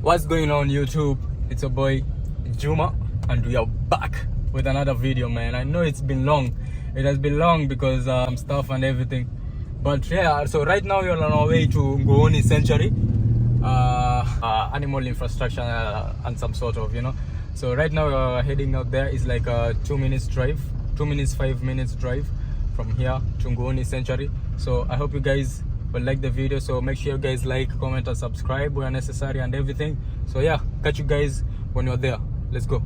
What's going on YouTube? It's your boy Juma and we are back with another video, man. I know it's been long. It has been long because stuff and everything. But yeah, so right now we're on our way to Nguuni Sanctuary. Animal infrastructure and some sort of, you know. So right now we're heading out there. It's like a 5 minutes drive from here to Nguuni Sanctuary. So I hope you guys will like the video, so make sure you guys like, comment and subscribe where necessary and everything. So yeah, catch you guys when you're there. Let's go.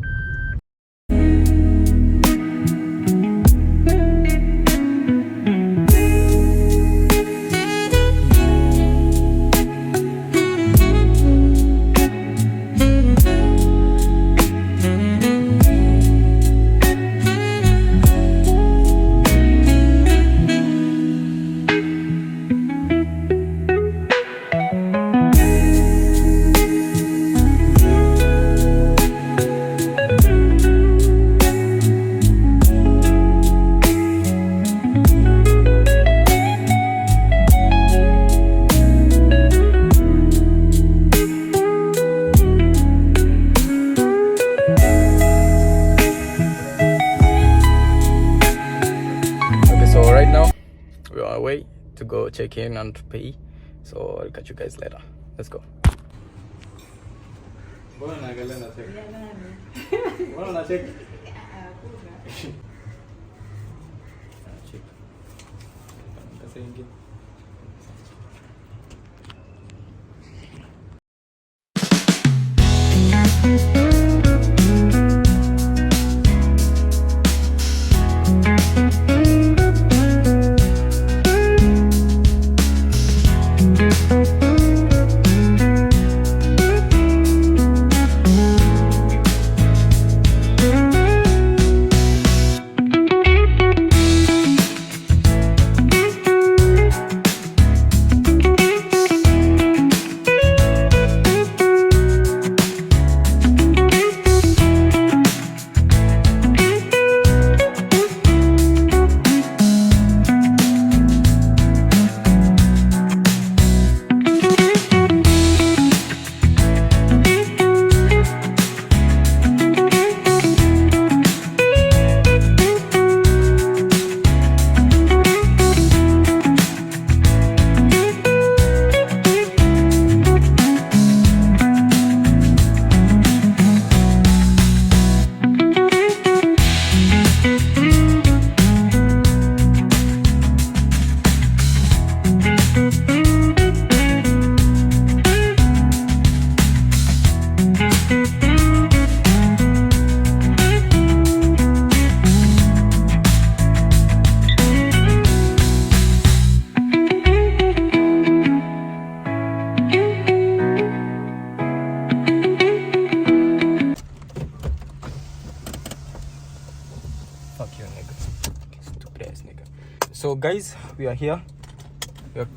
Way to go check in and pay, so I'll catch you guys later. Let's go. Fuck you, nigga. Stupid ass nigga. So guys, we are here. We are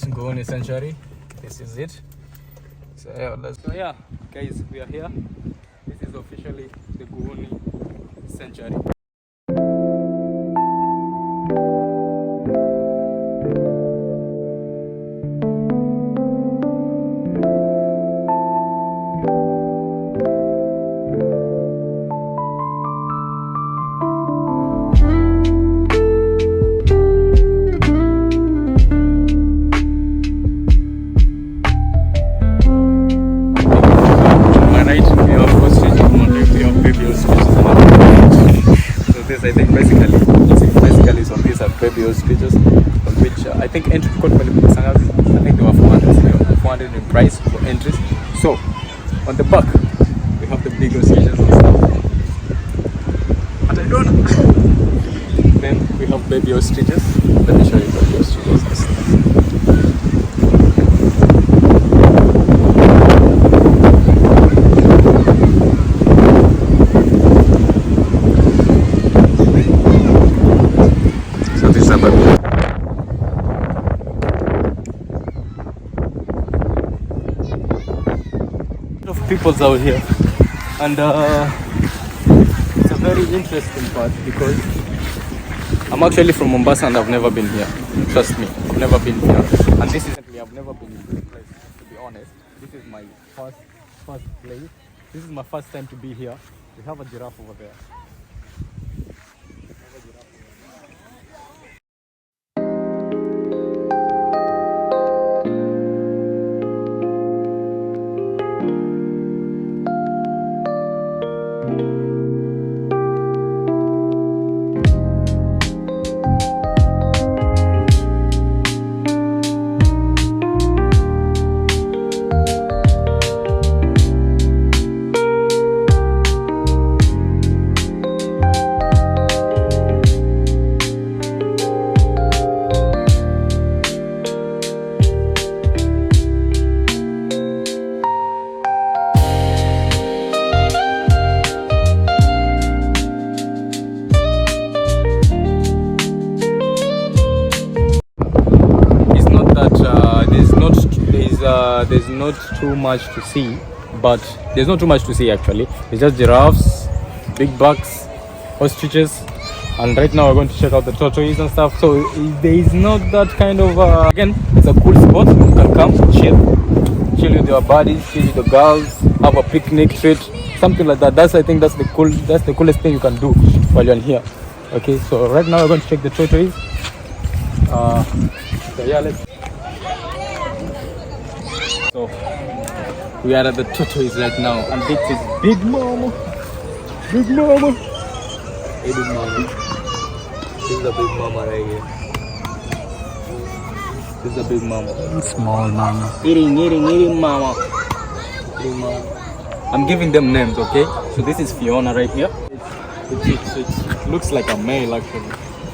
Nguuni Sanctuary. This is it. So yeah, guys, we are here. This is officially the Nguuni Sanctuary. I think basically some these are previous pictures on which I think entry code I think they were 400 in price for entries. So on the back we have the bigger pictures and stuff, and I don't know. Then we have baby stitches. Let me show you baby stitches. People's out here, and it's a very interesting part because I'm actually from Mombasa and I've never been here. Trust me, I've never been here, and this is I've never been in this place, to be honest. This is my first first place. This is my first time to be here. We have a giraffe over there. There's not too much to see, but there's not too much to see actually. It's just giraffes, big bucks, ostriches, and right now we're going to check out the tortoises and stuff. So there is not that kind of again, it's a cool spot. You can come chill with your buddies, chill with the girls, have a picnic treat, something like that. I think that's the coolest thing you can do while you're here. Okay, so right now we're going to check the tortoises. So yeah, let's. So we are at the tortoise right now, and this is Big Mama. Big Mama. Hey, Big Mama. This is a Big Mama right here. This is a Big Mama. Small Mama. Eating Mama. Big Mama. I'm giving them names, okay? So this is Fiona right here. It looks like a male actually.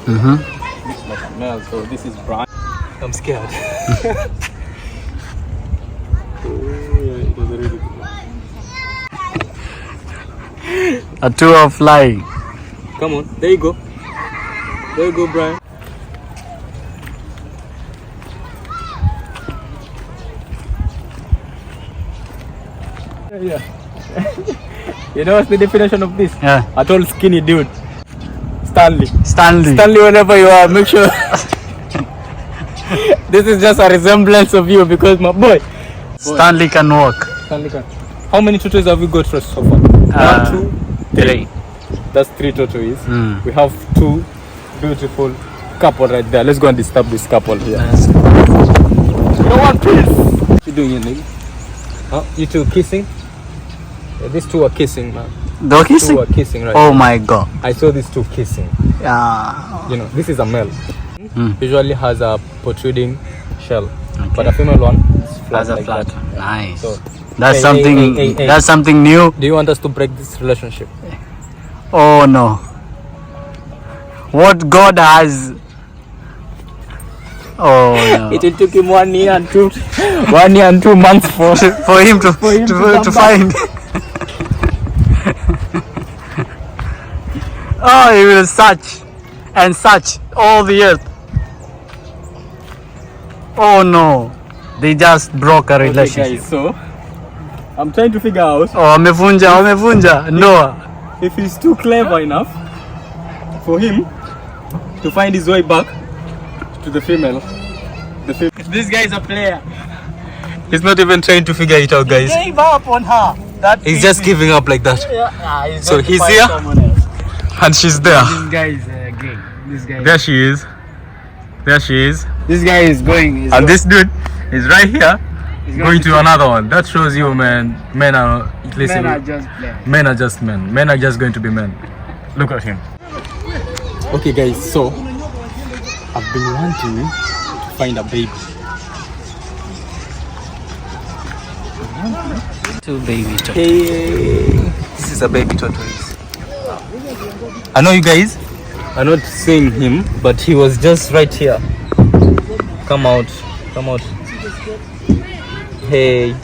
Looks like a male. So this is Brian. I'm scared. A two are flying. Come on, there you go. There you go, Brian. Yeah. You know what's the definition of this? Yeah. A tall, skinny dude. Stanley. Stanley, whenever you are, make sure. This is just a resemblance of you because my boy. Stanley can walk. Stanley can. How many tortoises have we got so far? 1, 2, 3. That's 3 tortoises. We have 2 beautiful couple right there. Let's go and disturb this couple here. No one, please. What you doing here, nigga? Huh? You two kissing? Yeah, these two are kissing, man. They're kissing? 2 are kissing right Oh now. my god. I saw these 2 kissing. Yeah. You know, this is a male. Usually has a protruding shell, Okay. but a female one is flat. Has a like flat. that. Nice. So, That's hey, something. hey. That's something new. Do you want us to break this relationship? Oh no. What God has. Oh no. It took him 1 year and 2 months for him to find. Oh, he will search and search all the earth. Oh no. They just broke a relationship. Okay, guys, so I'm trying to figure out. Oh, wamevunja. Noah. If he's too clever enough for him to find his way back to the female. This guy is a player. He's not even trying to figure it out, guys. He gave up on her. He's just giving up like that. So he's here and she's there. This guy is gay. This guy. There she is. This guy is going. And this dude is right here going to another one. That shows you, man. Men are just players. Men are just men. Men are just going to be men. Look at him. Okay, guys. So I've been wanting to find a baby. 2 baby tortoises. Hey, this is a baby tortoise. I know you guys are not seeing him, but he was just right here. Come out. Hey,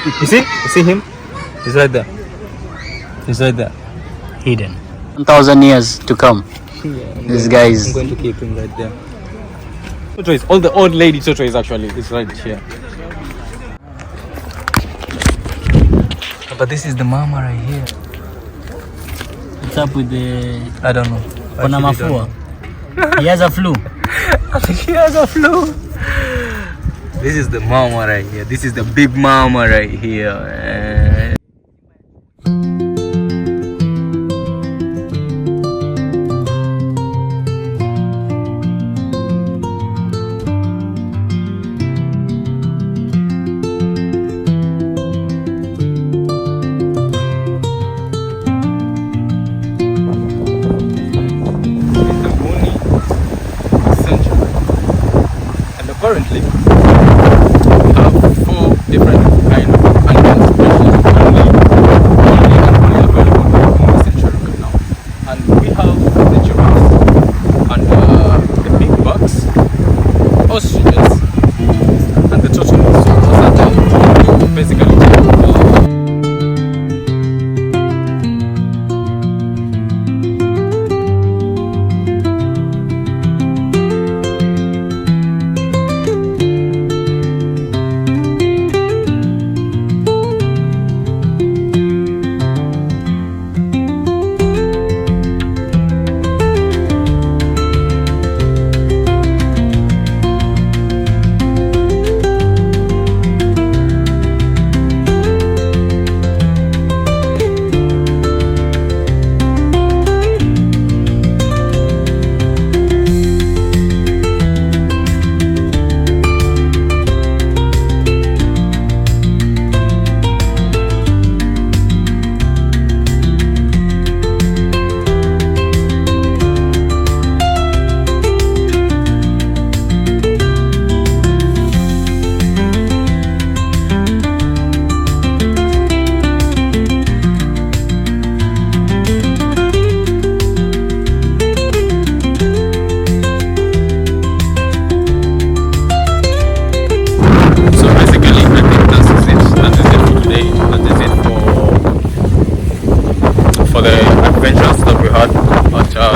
you see him? He's right there. Hidden. 1,000 years to come. This guy is. I'm going to keep him right there. Tortoise, all the old lady tortoise actually is right here. But this is the mama right here. What's up with the? I don't know. Kuna mafua. He has a flu. I think he has a flu. This is the mama right here. This is the big mama right here. Currently, we have 4 different kind of animal species only available in Nguuni Sanctuary right now. And we have the giraffes and the big bucks, ostriches, and the turtles. So those are the basically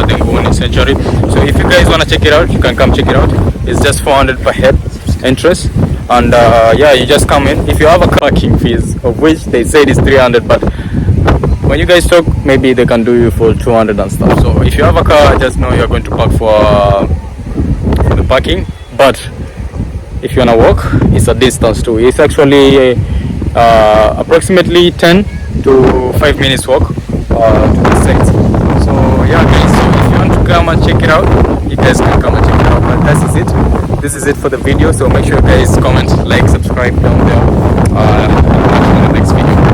the Nguuni Sanctuary. So if you guys want to check it out, you can come check it out. It's just 400 per head entrance, and yeah, you just come in. If you have a parking fees, of which they said is 300, but when you guys talk, maybe they can do you for 200 and stuff. So if you have a car, just know you're going to park for the parking. But if you wanna walk, it's a distance too. It's actually approximately 10 to 5 minutes walk to the site. So yeah guys, so if you want to come and check it out, you guys can come and check it out. But this is it for the video. So make sure you guys comment, like, subscribe down there, and in the next video.